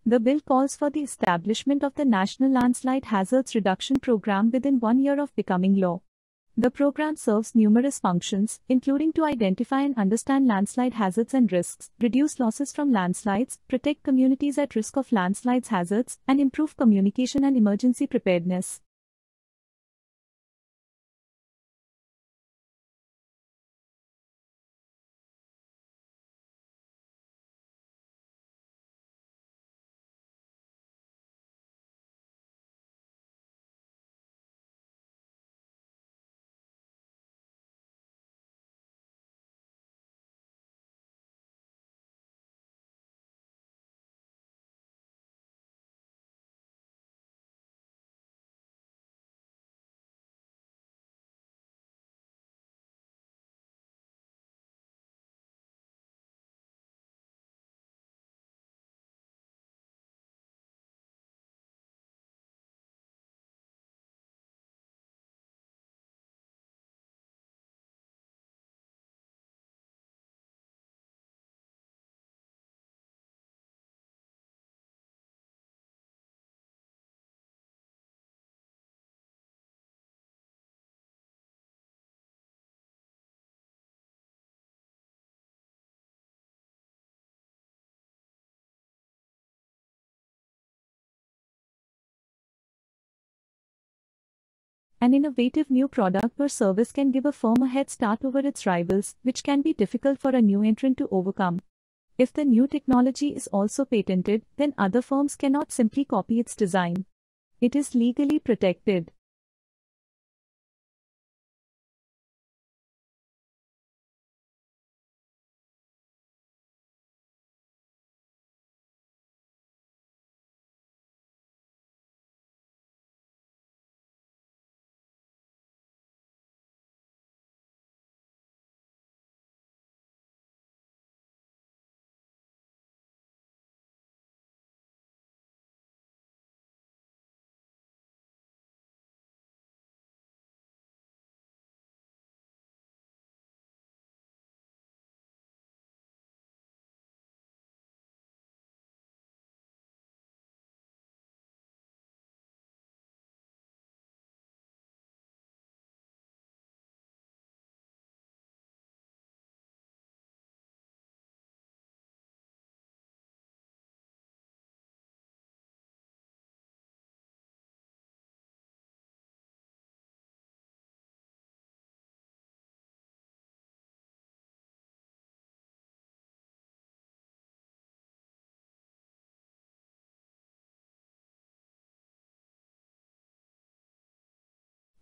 The bill calls for the establishment of the National Landslide Hazards Reduction Program within 1 year of becoming law. The program serves numerous functions, including to identify and understand landslide hazards and risks, reduce losses from landslides, protect communities at risk of landslides hazards, and improve communication and emergency preparedness. An innovative new product or service can give a firm a head start over its rivals, which can be difficult for a new entrant to overcome. If the new technology is also patented, then other firms cannot simply copy its design. It is legally protected.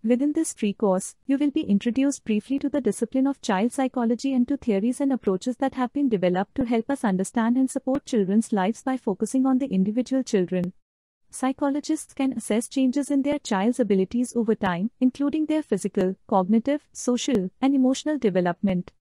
Within this free course, you will be introduced briefly to the discipline of child psychology and to theories and approaches that have been developed to help us understand and support children's lives by focusing on the individual children. Psychologists can assess changes in their child's abilities over time, including their physical, cognitive, social, and emotional development.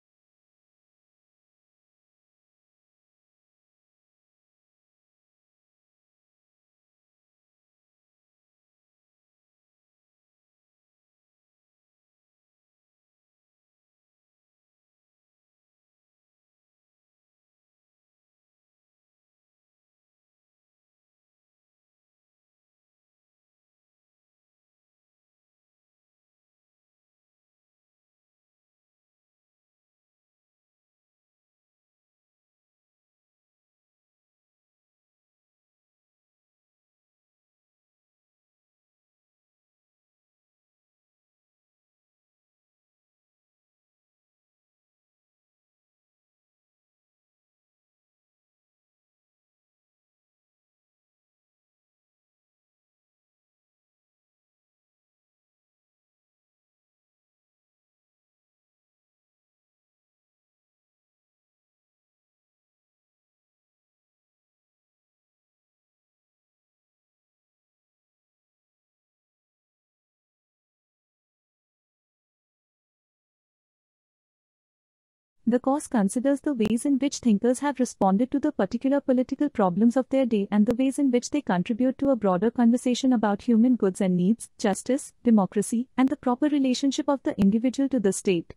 The course considers the ways in which thinkers have responded to the particular political problems of their day and the ways in which they contribute to a broader conversation about human goods and needs, justice, democracy, and the proper relationship of the individual to the state.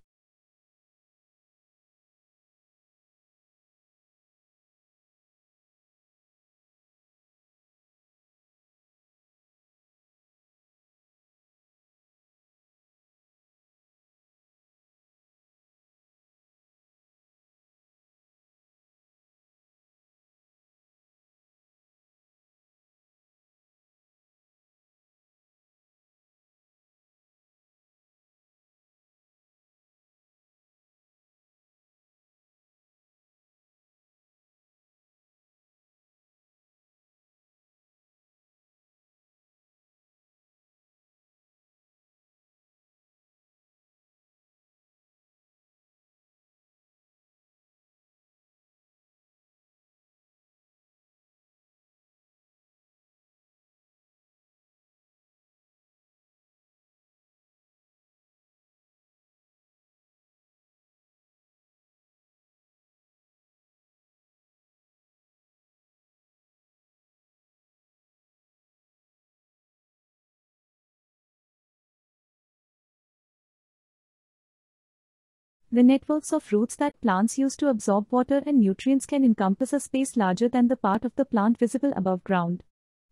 The networks of roots that plants use to absorb water and nutrients can encompass a space larger than the part of the plant visible above ground.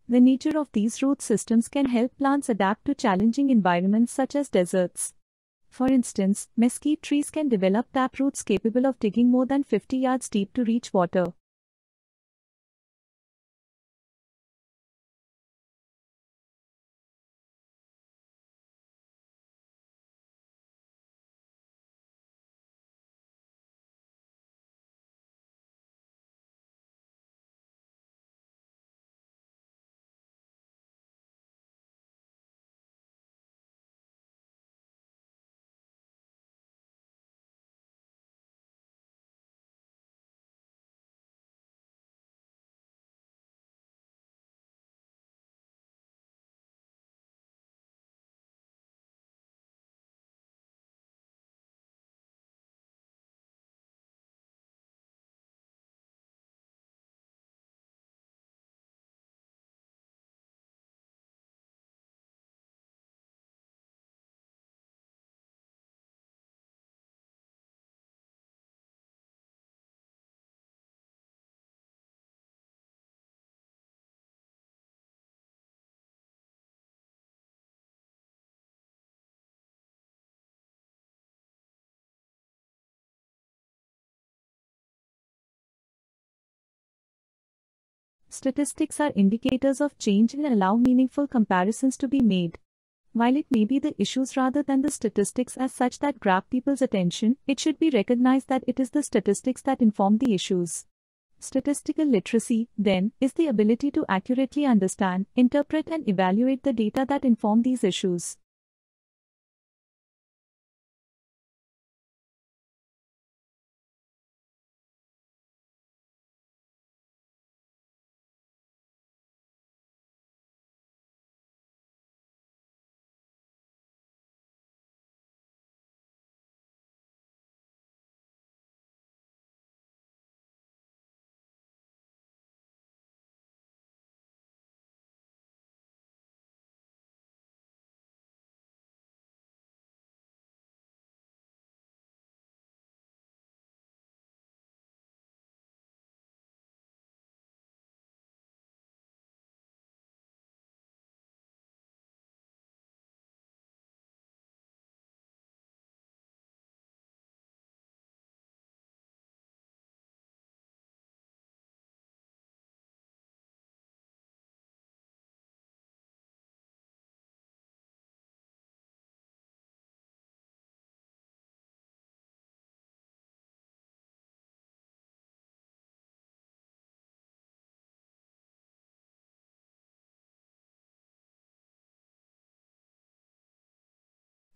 The nature of these root systems can help plants adapt to challenging environments such as deserts. For instance, mesquite trees can develop taproots capable of digging more than 50 yards deep to reach water. Statistics are indicators of change and allow meaningful comparisons to be made. While it may be the issues rather than the statistics as such that grab people's attention, it should be recognized that it is the statistics that inform the issues. Statistical literacy, then, is the ability to accurately understand, interpret, and evaluate the data that inform these issues.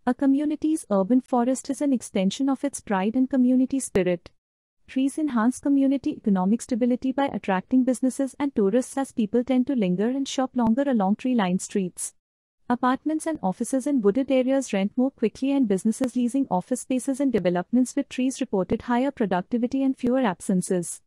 A community's urban forest is an extension of its pride and community spirit. Trees enhance community economic stability by attracting businesses and tourists as people tend to linger and shop longer along tree-lined streets. Apartments and offices in wooded areas rent more quickly, and businesses leasing office spaces in developments with trees reported higher productivity and fewer absences.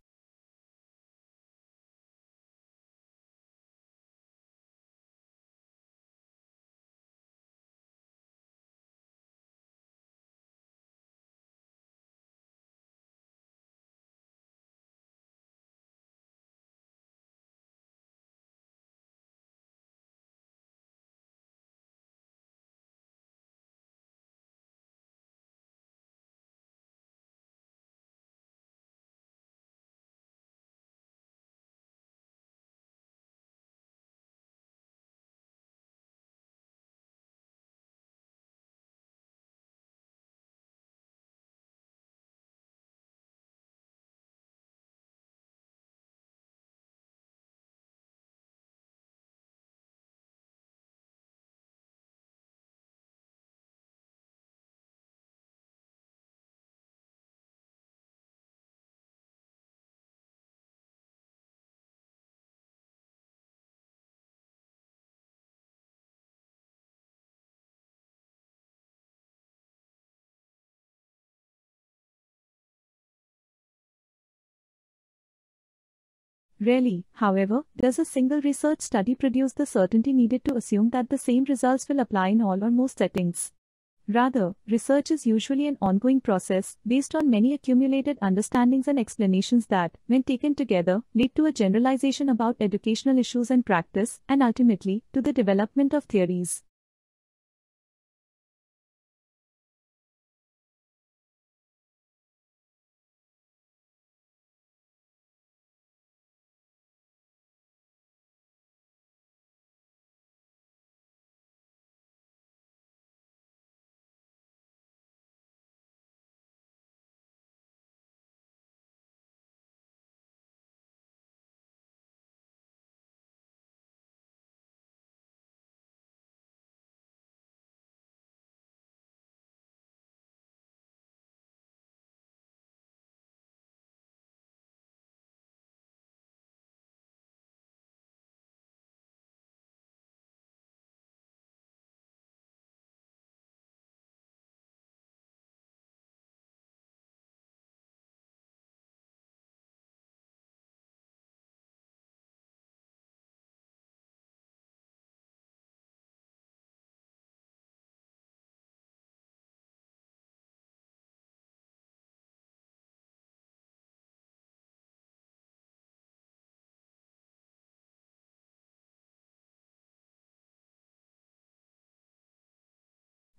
Rarely, however, does a single research study produce the certainty needed to assume that the same results will apply in all or most settings. Rather, research is usually an ongoing process based on many accumulated understandings and explanations that, when taken together, lead to a generalization about educational issues and practice, and ultimately, to the development of theories.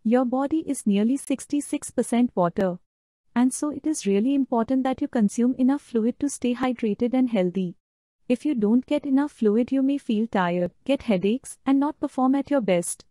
Your body is nearly 66% water. And so it is really important that you consume enough fluid to stay hydrated and healthy. If you don't get enough fluid, you may feel tired, get headaches, and not perform at your best.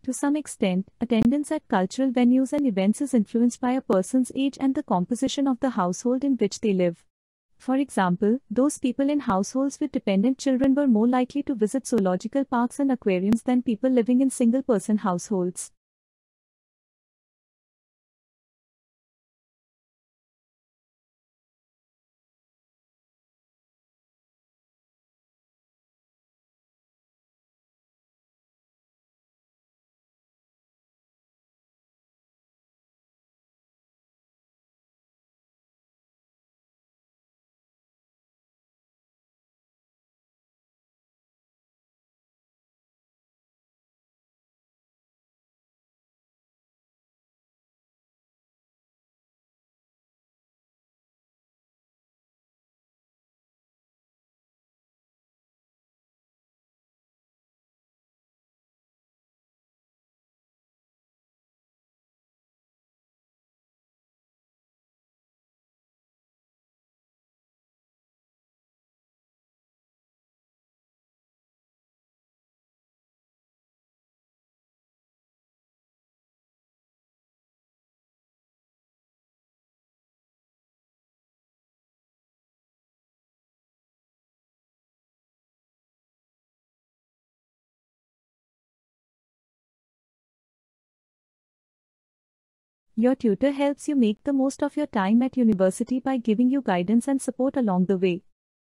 To some extent, attendance at cultural venues and events is influenced by a person's age and the composition of the household in which they live. For example, those people in households with dependent children were more likely to visit zoological parks and aquariums than people living in single-person households. Your tutor helps you make the most of your time at university by giving you guidance and support along the way.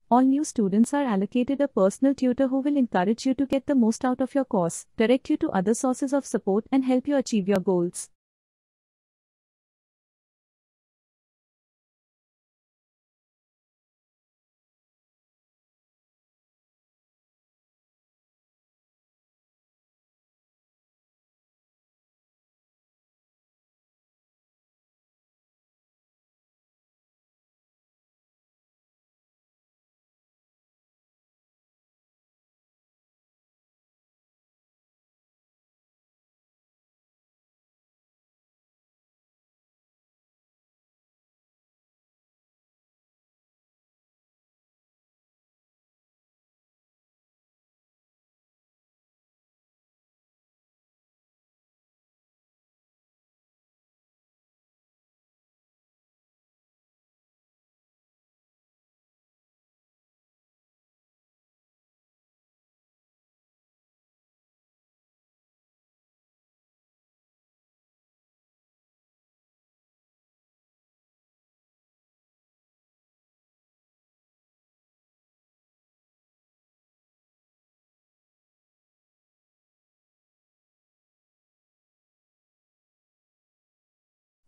All new students are allocated a personal tutor who will encourage you to get the most out of your course, direct you to other sources of support, and help you achieve your goals.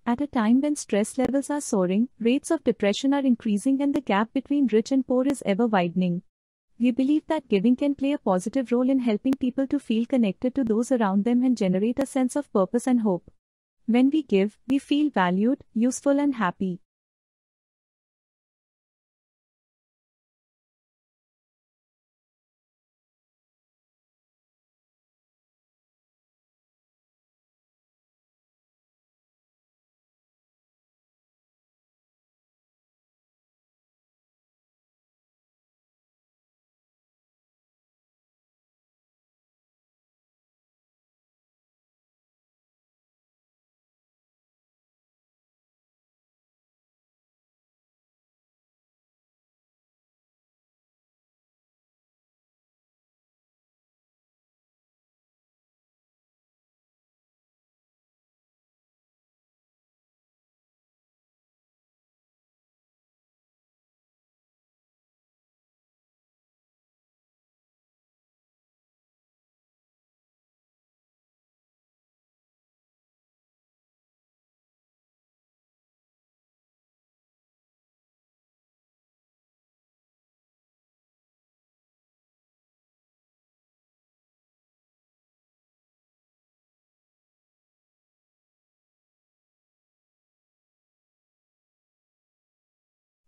At a time when stress levels are soaring, rates of depression are increasing, and the gap between rich and poor is ever widening, we believe that giving can play a positive role in helping people to feel connected to those around them and generate a sense of purpose and hope. When we give, we feel valued, useful, and happy.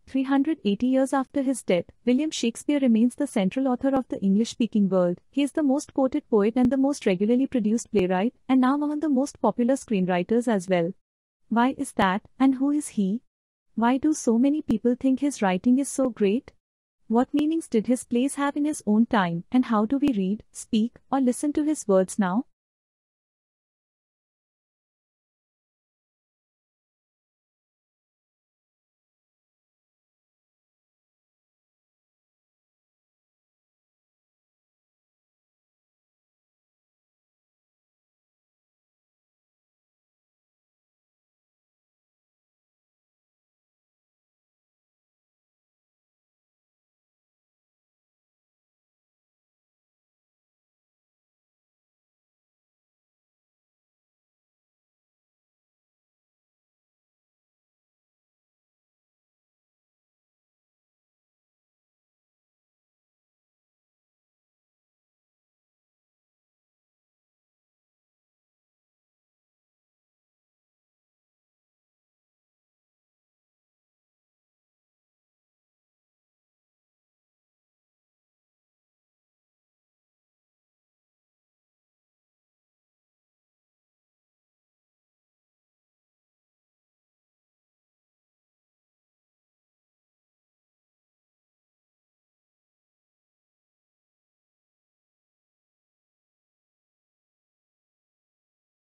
"380 years after his death, William Shakespeare remains the central author of the English-speaking world. He is the most quoted poet and the most regularly produced playwright, and now among the most popular screenwriters as well. Why is that, and who is he? Why do so many people think his writing is so great? What meanings did his plays have in his own time, and how do we read, speak, or listen to his words now?"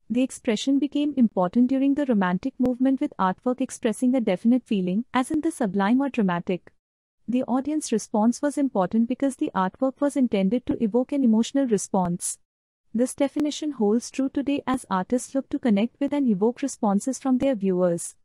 The expression became important during the Romantic movement, with artwork expressing a definite feeling, as in the sublime or dramatic. The audience response was important because the artwork was intended to evoke an emotional response. This definition holds true today as artists look to connect with and evoke responses from their viewers.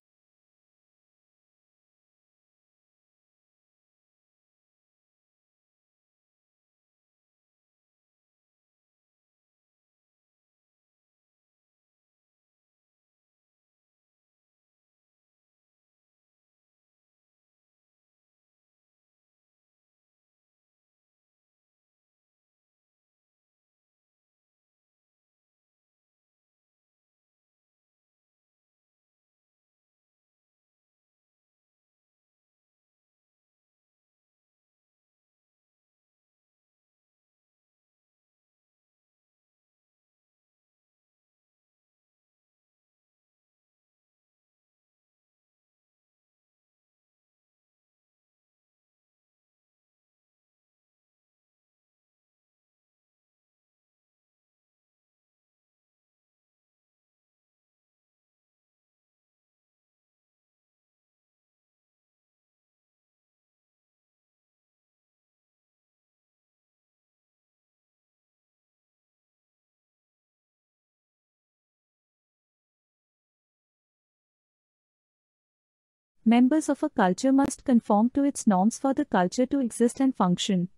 Members of a culture must conform to its norms for the culture to exist and function.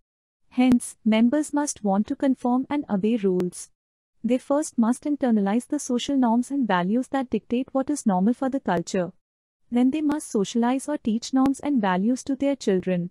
Hence, members must want to conform and obey rules. They first must internalize the social norms and values that dictate what is normal for the culture. Then they must socialize or teach norms and values to their children.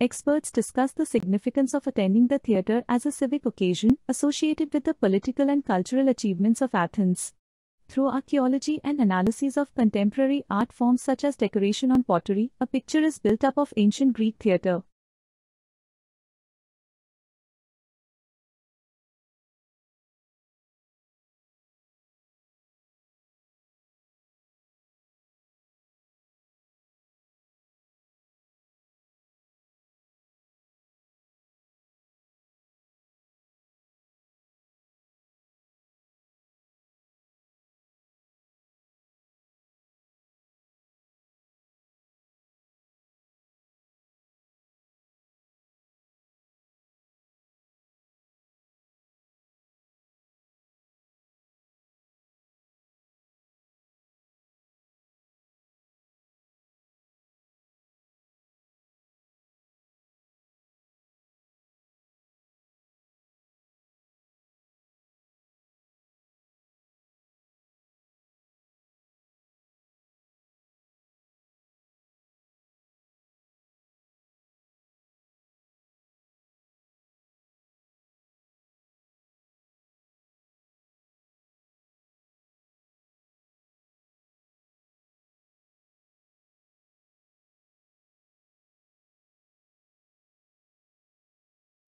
Experts discuss the significance of attending the theatre as a civic occasion associated with the political and cultural achievements of Athens. Through archaeology and analyses of contemporary art forms such as decoration on pottery, a picture is built up of ancient Greek theatre.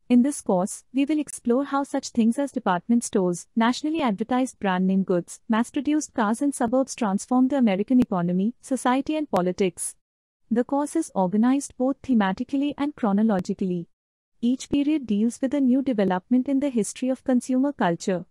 In this course, we will explore how such things as department stores, nationally advertised brand name goods, mass-produced cars and suburbs transformed the American economy, society and politics. The course is organized both thematically and chronologically. Each period deals with a new development in the history of consumer culture.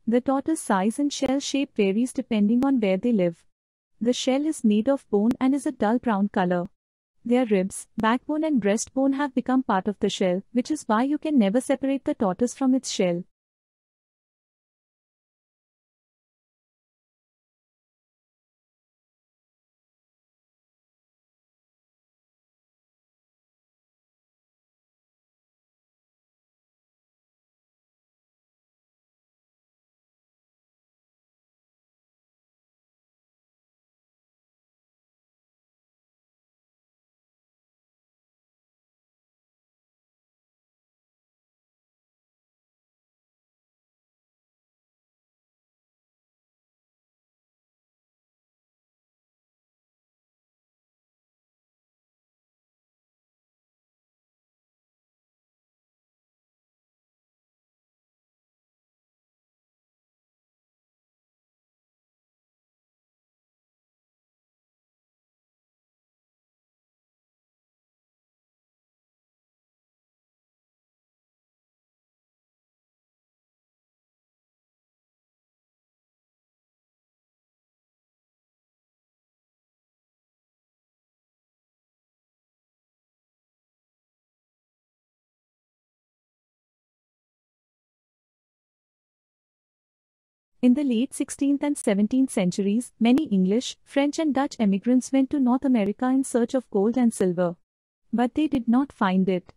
The tortoise size and shell shape varies depending on where they live. The shell is made of bone and is a dull brown color. Their ribs, backbone and breastbone have become part of the shell, which is why you can never separate the tortoise from its shell. In the late 16th and 17th centuries, many English, French, and Dutch emigrants went to North America in search of gold and silver. But they did not find it.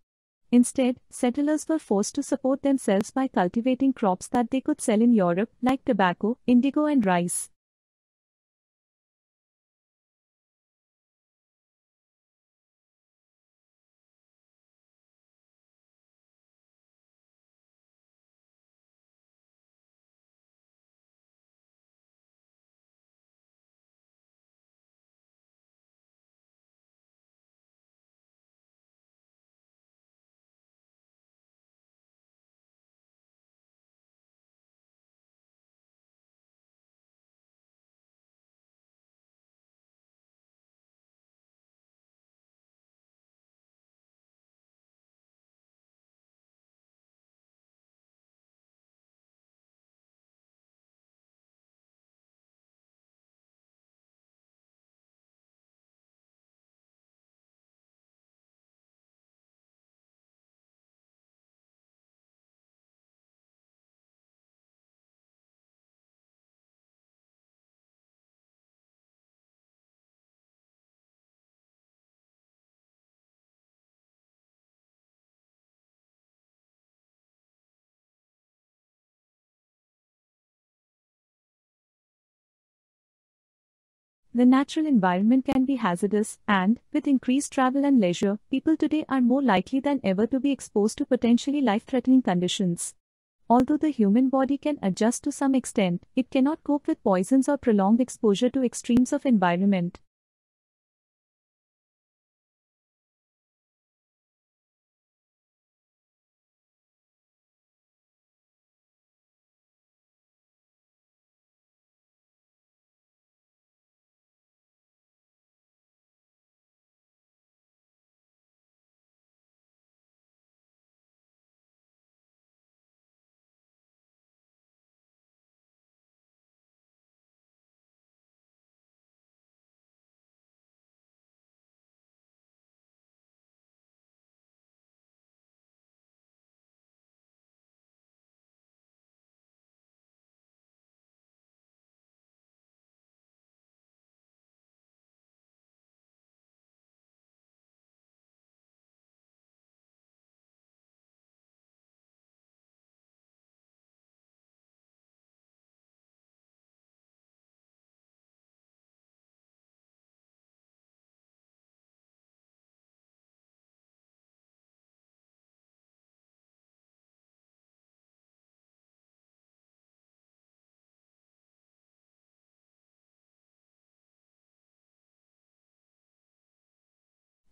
Instead, settlers were forced to support themselves by cultivating crops that they could sell in Europe, like tobacco, indigo, and rice. The natural environment can be hazardous, and, with increased travel and leisure, people today are more likely than ever to be exposed to potentially life-threatening conditions. Although the human body can adjust to some extent, it cannot cope with poisons or prolonged exposure to extremes of environment.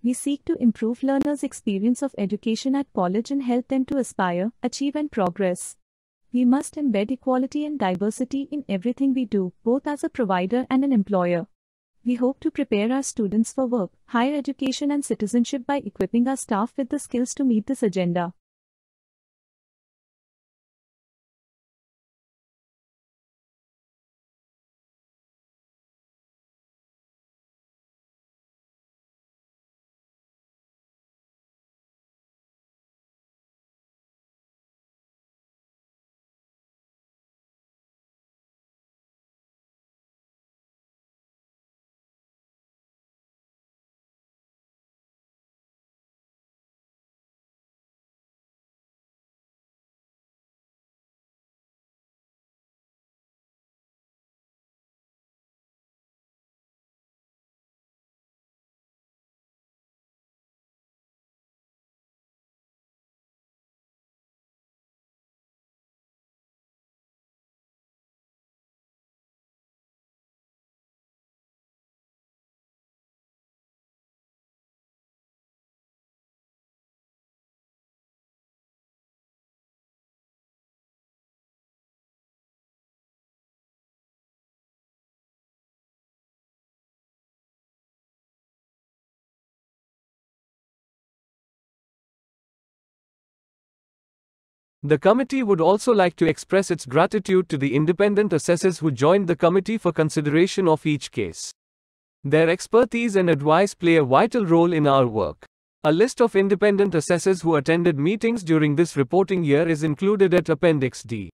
We seek to improve learners' experience of education at college and help them to aspire, achieve, and progress. We must embed equality and diversity in everything we do, both as a provider and an employer. We hope to prepare our students for work, higher education, and citizenship by equipping our staff with the skills to meet this agenda. The committee would also like to express its gratitude to the independent assessors who joined the committee for consideration of each case. Their expertise and advice play a vital role in our work. A list of independent assessors who attended meetings during this reporting year is included at Appendix D.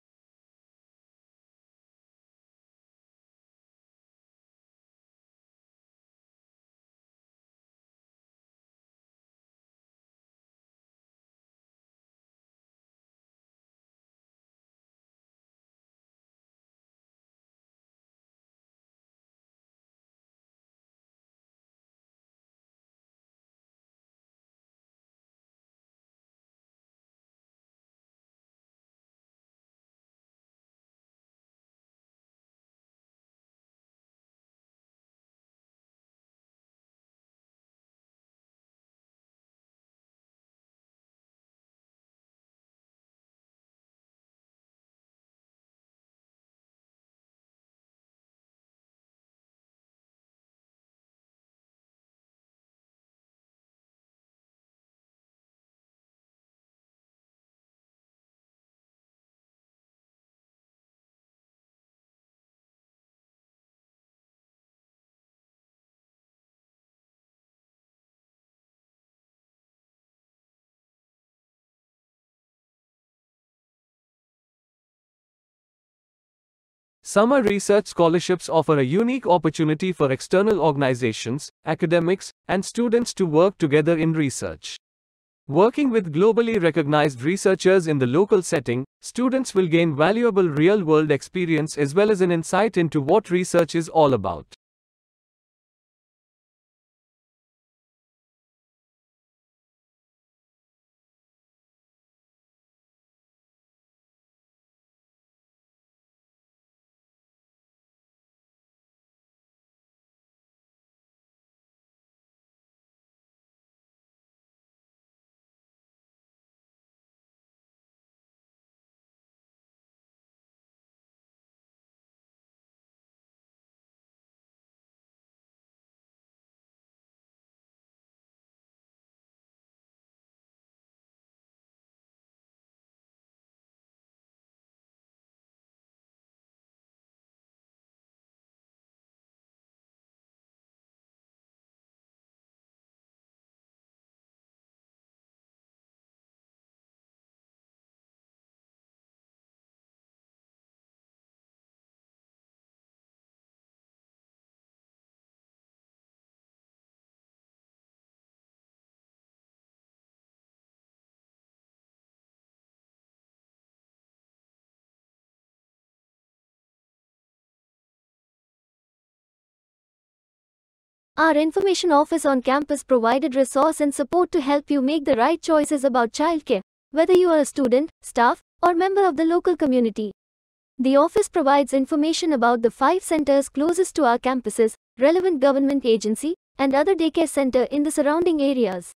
Summer research scholarships offer a unique opportunity for external organizations, academics, and students to work together in research. Working with globally recognized researchers in the local setting, students will gain valuable real-world experience as well as an insight into what research is all about. Our information office on campus provided resource and support to help you make the right choices about childcare, whether you are a student, staff, or member of the local community. The office provides information about the 5 centers closest to our campuses, relevant government agency, and other daycare center in the surrounding areas.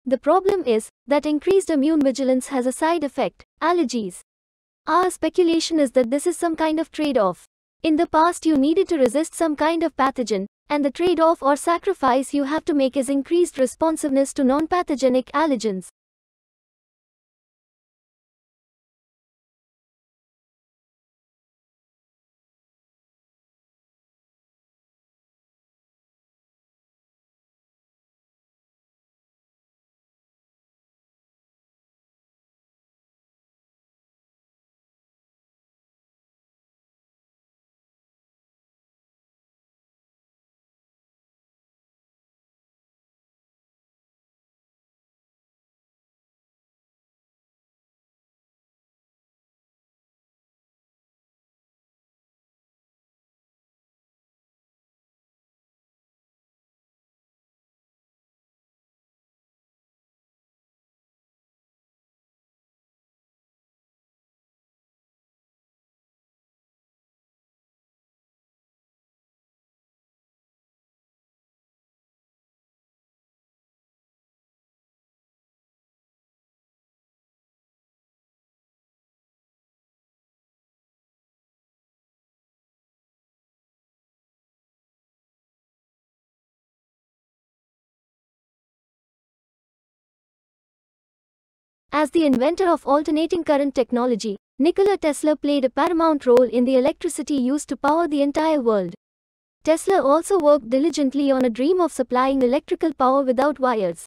The problem is that increased immune vigilance has a side effect, allergies. Our speculation is that this is some kind of trade-off. In the past you needed to resist some kind of pathogen, and the trade-off or sacrifice you have to make is increased responsiveness to non-pathogenic allergens. As the inventor of alternating current technology, Nikola Tesla played a paramount role in the electricity used to power the entire world. Tesla also worked diligently on a dream of supplying electrical power without wires.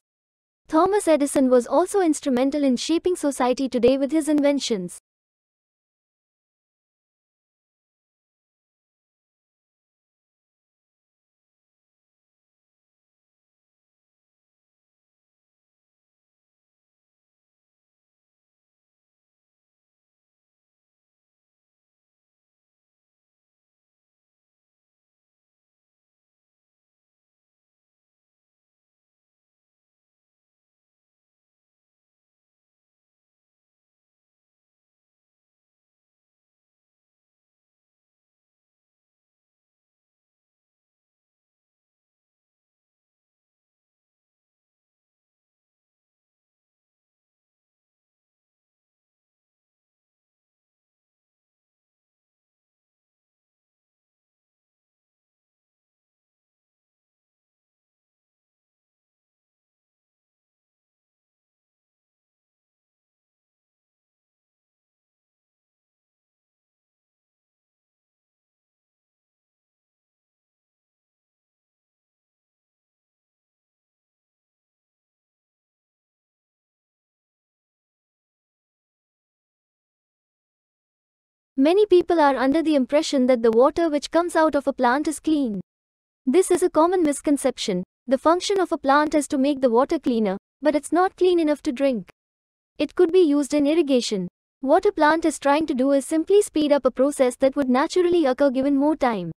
Thomas Edison was also instrumental in shaping society today with his inventions. Many people are under the impression that the water which comes out of a plant is clean. This is a common misconception. The function of a plant is to make the water cleaner, but it's not clean enough to drink. It could be used in irrigation. What a plant is trying to do is simply speed up a process that would naturally occur given more time.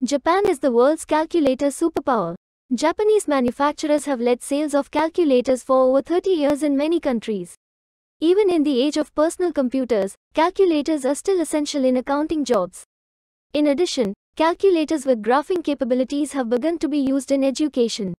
Japan is the world's calculator superpower. Japanese manufacturers have led sales of calculators for over 30 years in many countries. Even in the age of personal computers, calculators are still essential in accounting jobs. In addition, calculators with graphing capabilities have begun to be used in education.